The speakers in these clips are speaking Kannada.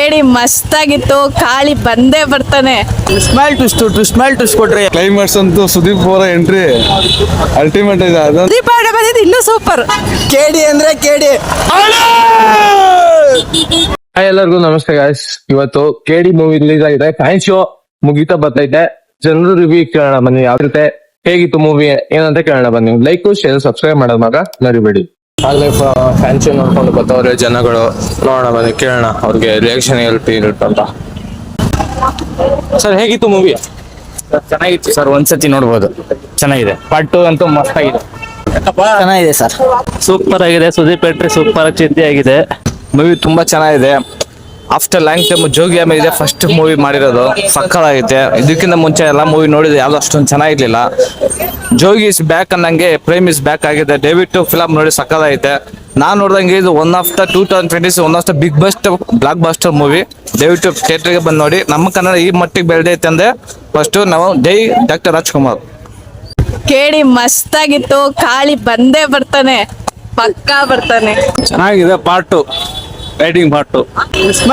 ಕೇಳಿ ಮಸ್ತಾಗಿತ್ತು. ಕಾಳಿ ಬಂದೇ ಬರ್ತಾನೆ. ಟ್ವಿಸ್ಟ್ ಮೇಲೆ ಟ್ವಿಸ್ಟ್ ಕೊಟ್ರಿ. ಕ್ಲೈಮ್ಯಾಕ್ಸ್ ಅಂತೂ ಸುದೀಪ್ ಅವರ ಎಂಟ್ರಿ ಅಲ್ಟಿಮೇಟ್ ಇದೆ. ಸುದೀಪ್ ಅವರ ಬಂದಿದ್ದು ಇನ್ನೂ ಸೂಪರ್. ಕೇಡಿ ಅಂದ್ರೆ ಕೇಡಿ. ಹಾಯ್ ಎಲ್ಲರಿಗೂ ನಮಸ್ತೆ ಗಾಯ್ಸ್. ಇವತ್ತು ಕೆಡಿ ಮೂವಿ ರಿಲೀಸ್ ಆಗಿದೆ. ಫ್ಯಾನ್ ಶೋ ಮುಗಿತಾ ಬರ್ತೈತೆ. ಜನರು ರಿವ್ಯೂ ಕೇಳೋಣ ಬನ್ನಿ. ಯಾವ ರೀತಿ ಹೇಗಿತ್ತು ಮೂವಿ ಏನಂತ ಕೇಳೋಣ ಬನ್ನಿ. ಲೈಕ್ ಶೇರ್ ಸಬ್ಸ್ಕ್ರೈಬ್ ಮಾಡೋದ್ ಮಗ ಮರಿಬೇಡಿ. ಆಗ್ಲೇ ಫ್ಯಾನ್ ಶೋ ನೋಡ್ಕೊಂಡು ಬರ್ತಾವ್ರೆ ಜನಗಳು. ನೋಡೋಣ ಬನ್ನಿ, ಕೇಳೋಣ ಅವ್ರಿಗೆ ರಿಯಾಕ್ಷನ್ ಅಂತ. ಸರ್ ಹೇಗಿತ್ತು ಮೂವಿ? ಚೆನ್ನಾಗಿತ್ತು ಸರ್, ಒಂದ್ಸತಿ ನೋಡ್ಬೋದು. ಚೆನ್ನಾಗಿದೆ. ಪಾರ್ಟ್ 2 ಅಂತೂ ಮಸ್ತ್ ಆಗಿದೆ. ಚೆನ್ನಾಗಿದೆ ಸರ್, ಸೂಪರ್ ಆಗಿದೆ. ಸುದೀಪ್ ಎಂಟ್ರಿ ಸೂಪರ್ ಚಿಂತೆ ಆಗಿದೆ. ಮೂವಿ ತುಂಬಾ ಚೆನ್ನಾಗಿದೆ. ಆಫ್ಟರ್ ಲಾಂಗ್ ಟೈಮ್ ಜೋಗಿ ಆಮೇಲೆ ಇದೆ ಫಸ್ಟ್ ಮೂವಿ ಮಾಡಿರೋದು. ಸಕ್ಕತ್ತಾಗೈತೆ. ಇದಕ್ಕಿಂತ ಮುಂಚೆ ಎಲ್ಲ ಮೂವಿ ನೋಡಿದ್ರೆ ಯಾವ್ದು ಅಷ್ಟೊಂದು ಚೆನ್ನಾಗಿರ್ಲಿಲ್ಲ. ಜೋಗಿ ಇಸ್ ಬ್ಯಾಕ್ ಅನ್ನಂಗೆ ಪ್ರೇಮ್ ಇಸ್ ಬ್ಯಾಕ್ ಆಗಿದೆ. ದಯವಿಟ್ಟು ಫಿಲಮ್ ನೋಡಿ ಸಕ್ಕತ್ತಾಗೈತೆ. ನಾನ್ ನೋಡ್ದಂಗೆ ಇದು one of the 2020 one of the big blockbuster movie. ದಯವಿಟ್ಟು ಥಿಯೇಟರ್ಗೆ ಬಂದು ನೋಡಿ. ನಮ್ಮ ಕನ್ನಡ ಈ ಮಟ್ಟಿಗೆ ಬೆಳೆದೈತೆ ಅಂದ್ರೆ ಫಸ್ಟ್ ನಾವು ಜೈ ಡಾಕ್ಟರ್ ರಾಜ್ಕುಮಾರ್. ಕೇಳಿ ಮಸ್ತಾಗಿತ್ತು. ಕಾಳಿ ಬಂದೇ ಬರ್ತಾನೆ, ಪಕ್ಕಾ ಬರ್ತಾನೆ. ಚೆನ್ನಾಗಿದೆ ಪಾರ್ಟ್ 2, ರೈಟಿಂಗ್ ಪಾರ್ಟ್ 2. ಟ್ವಿಸ್ಟ್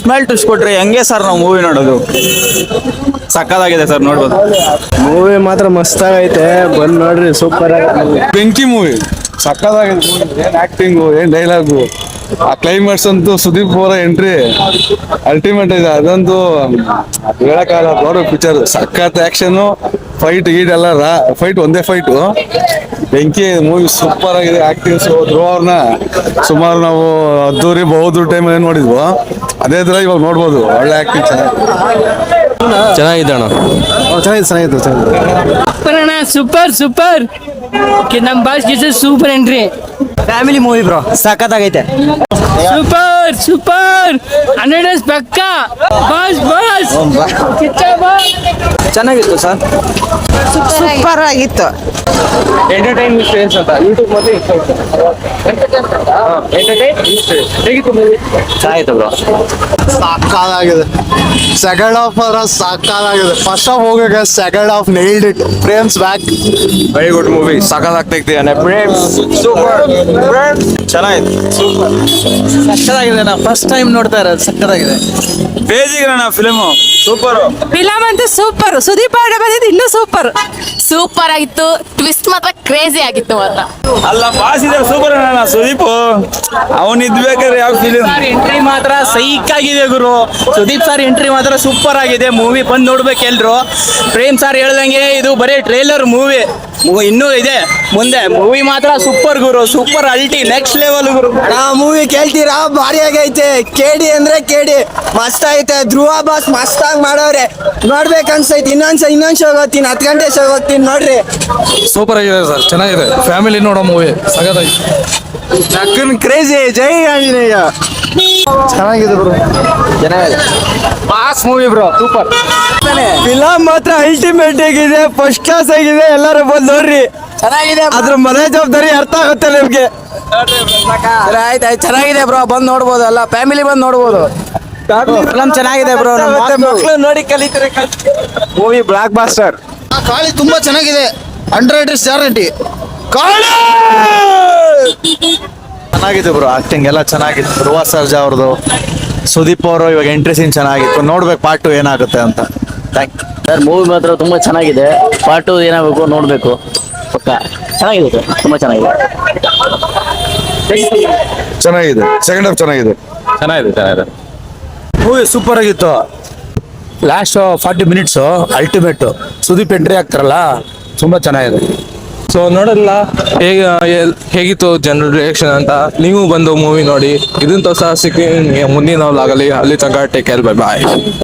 ಮೇಲೆ ಟ್ವಿಸ್ಟ್ ಕೊಟ್ರಿ. ಹೆಂಗೆ ಸರ್ ನಾವು ಮೂವಿ ನೋಡೋದು? ಸಕ್ಕತ್ತಾಗಿದೆ ಸರ್, ನೋಡ್ಬೋದು. ಮೂವಿ ಮಾತ್ರ ಮಸ್ತ್ ಆಗೈತೆ, ಬಂದ್ ನೋಡ್ರಿ. ಸೂಪರ್ ಆಗಿದೆ. ಬೆಂಕಿ ಮೂವಿ ಸಕ್ಕತ್ತಾಗಿದೆ. ಏನ್ ಆಕ್ಟಿಂಗು, ಏನ್ ಡೈಲಾಗು, ಆ ಕ್ಲೈಮ್ಯಾಕ್ಸ್ ಅಂತೂ ಸುದೀಪ್ ಅವರ ಎಂಟ್ರಿ ಅಲ್ಟಿಮೇಟ್ ಇದೆ. ಅದಂತೂ ಹೇಳಕ್ಕಾಗಲ್ಲ. ದೊಡ್ಡ ಪಿಕ್ಚರ್, ಸಖತ್ ಆಕ್ಷನ್, ಫೈಟ್ ಎಲ್ಲ ಫೈಟ್ ಒಂದೇ ಫೈಟು. ಬೆಂಕಿ ಮೂವಿ ಸೂಪರ್ ಆಗಿದೆ. ಆಕ್ಟಿಂಗ್ಸ್ ಧ್ರುವ ಅವ್ರನ್ನ ಸುಮಾರು ನಾವು ಅದ್ದೂರಿ ಬಹುದೂರ್ ಟೈಮ್ ಏನ್ ನೋಡಿದ್ವು ಅದೇ ತರ ಇವಾಗ ನೋಡ್ಬೋದು. ಒಳ್ಳೆ ಆಕ್ಟಿಂಗ್ ಚೆನ್ನಾಗಿದೆ ಅಣ್ಣ. ಸೂಪರ್ ನಮ್ boss super entry. Family movie bro, ಸಖತ್ತಾಗೈತೆ. ಸೂಪರ್ 100 ಪಕ್ಕ. ಬಾಸ್ ಚೆನ್ನಾಗಿತ್ತು ಸರ್, ಸೂಪರ್ ಆಗಿತ್ತು. ಎಂಟರ್ಟೈನ್ ಇನ್ಸ್ಟೆನ್ಸ್ ಅಂತ ಯೂಟ್ಯೂಬ್ ಮತ್ತೆ ಹೇಗಿತ್ತು ಮೂವಿ? ಚೆನ್ನಾಗಿತ್ತು ಬ್ರೋ. ಸಕ್ಕತ್ತಾಗಿದೆ. ಸೆಕೆಂಡ್ ಹಾಫ್ ಸಕ್ಕತ್ತಾಗಿದೆ. ಫಸ್ಟ್ ಹಾಫ್ ಹೋಗಕ್ಕೆ second half nailed it. Prem's back. Very good movie. ಸಖತ್ತಾಗ್ತೈತೆ. ಪ್ರೇಮ್ ಸೂಪರ್. ಚೆನ್ನಾಗಿದೆ, ಸೂಪರ್, ಸಕ್ಕತ್ತಾಗಿದೆ. ನಾ ಫಸ್ಟ್ ಟೈಮ್ ನೋಡ್ತಾ ಇರೋದು. ಸಕ್ಕತ್ತಾಗಿದೆ. ಬೇಜಿಗೆ ಫಿಲ್ಮ್ ಸೂಪರ್. ಫಿಲಮ್ ಅಂತೂ ಸೂಪರ್. ಸುದೀಪ್ ಅವರ ಬಂದಿದ್ದು ಇನ್ನೂ ಸೂಪರ್. ಸೂಪರ್ ಆಗಿತ್ತು. ಟ್ವಿಸ್ಟ್ ಮಾತ್ರ ಕ್ರೇಜಿ ಆಗಿತ್ತು ಮಾತ್ರ. ಅಲ್ಲ ಬಾಸ್ ಇದ್ರೆ ಸೂಪರ್ ಅಣ್ಣ. ಸುದೀಪ್ ಅವನ್ ಇದ್ಬೇಕಾದ್ರೆ ಯಾವ ಫಿಲ್ಮ್ ಎಂಟ್ರಿ ಮಾತ್ರ ಸೈಕ್ ಆಗಿದೆ ಗುರು. ಸುದೀಪ್ ಸರ್ ಎಂಟ್ರಿ ಮಾತ್ರ ಸೂಪರ್ ಆಗಿದೆ. ಮೂವಿ ಬಂದ್ ನೋಡ್ಬೇಕು ಎಲ್ರು. ಪ್ರೇಮ್ ಸರ್ ಹೇಳ್ದಂಗೆ ಇದು ಬರೀ ಟ್ರೇಲರ್ ಮೂವಿ, ಇನ್ನೂ ಇದೆ ಮುಂದೆ. ಮೂವಿ ಮಾತ್ರ ಸೂಪರ್ ಗುರು, ಸೂಪರ್ ಅಲ್ಟಿ ನೆಕ್ಸ್ಟ್ ಲೆವೆಲ್ ಗುರು. ಮೂವಿ ಕೇಳ್ತೀರಾ? ಭಾರಿ ಆಗೈತೆ. ಕೇಡಿ ಅಂದ್ರೆ ಕೇಡಿ, ಮಸ್ತ್ ಐತೆ. ಧ್ರುವ ಬಾಸ್ ಮಸ್ತಾಗಿ ಮಾಡೋರೆ. ನೋಡ್ಬೇಕು ಅನ್ಸೈತಿ. ಇನ್ನೊಂದ್ ಶೋ ಹೋಗ್ತೀನಿ, 10 ಗಂಟೆ ಶೋ ಹೋಗ್ತೀನಿ, ನೋಡ್ರಿ. ಸೂಪರ್ ಆಗಿದೆ ಸರ್, ಚೆನ್ನಾಗಿದೆ. ಫ್ಯಾಮಿಲಿ ನೋಡೋ ಮೂವಿ ಸಗದಾಗಿ. ಕ್ರೇಜಿ. ಜೈ ಆಂಜನೇಯ. ಚೆನ್ನಾಗಿದೆ ಬ್ರೋ. ಚೆನ್ನಾಗಿದೆ. Mass movie bro, super. Film ಮಾತ್ರ ಅಲ್ಟಿಮೇಟ್ ಆಗಿದೆ, ಫಸ್ಟ್ ಕ್ಲಾಸ್ ಆಗಿದೆ. ಎಲ್ಲರೂ ಬಂದು ನೋಡ್ರಿ. ಚೆನ್ನಾಗಿದೆ. ಅದ್ರ ಮನೆ ಜವಾಬ್ದಾರಿ ಅರ್ಥ ಆಗುತ್ತೆ ನಿಮ್ಗೆ. ಆಯ್ತು, ಚೆನ್ನಾಗಿದೆ ಬ್ರೋ. ಬಂದು ನೋಡ್ಬೋದು. ಅಲ್ಲ ಫ್ಯಾಮಿಲಿ ಬಂದು ನೋಡ್ಬೋದು. ಫಿಲಮ್ ಚೆನ್ನಾಗಿದೆ ಬ್ರೋ. ಮಕ್ಕಳು ನೋಡಿ ಕಲಿತಾರೆ. Movie block buster. ಕಾಳಿ ತುಂಬಾ ಚೆನ್ನಾಗಿದೆ. 100 ಗ್ಯಾರಂಟಿ. ಚೆನ್ನಾಗಿದೆ ಬ್ರೋ. ಆಕ್ಟಿಂಗ್ ಎಲ್ಲ ಚೆನ್ನಾಗಿತ್ತು. ಧ್ರುವ ಸರ್ಜಾ ಅವ್ರದ್ದು, ಸುದೀಪ್ ಅವರು ಇವಾಗ ಎಂಟ್ರಿ ಸೀನ್ ಚೆನ್ನಾಗಿತ್ತು. ನೋಡ್ಬೇಕು ಪಾರ್ಟ್ 2 ಏನಾಗುತ್ತೆ ಅಂತ. Thank you sir. ಮೂವಿ ಮಾತ್ರ ತುಂಬಾ ಚೆನ್ನಾಗಿದೆ. ಪಾರ್ಟ್ 2 ಏನಾಗಬೇಕು ನೋಡ್ಬೇಕು. ಪಕ್ಕ ಚೆನ್ನಾಗಿದೆ ಸರ್, ತುಂಬಾ ಚೆನ್ನಾಗಿದೆ. ಚೆನ್ನಾಗಿದೆ. ಸೆಕೆಂಡ್ ಹಾಫ್ ಚೆನ್ನಾಗಿದೆ. ಚೆನ್ನಾಗಿದೆ. ಮೂವಿ ಸೂಪರ್ ಆಗಿತ್ತು. Last 40 minutes ultimate. Sudeep entry ಆಗ್ತಾರಲ್ಲ, ತುಂಬಾ ಚೆನ್ನಾಗಿದೆ. ಸೊ ನೋಡಲ್ಲ ಹೇಗಿತ್ತು ಜನರ ರಿಯಾಕ್ಷನ್ ಅಂತ. ನೀವು ಬಂದು ಮೂವಿ ನೋಡಿ. ಇದನ್ನ ಸಹ ಸಿಕ್ಕಿ ಮುಂದಿನ ಆಗಲಿ. ಅಲ್ಲಿ ತನಕ ಟೇಕ್ ಕೇರ್, ಬೈ ಬಾಯ್.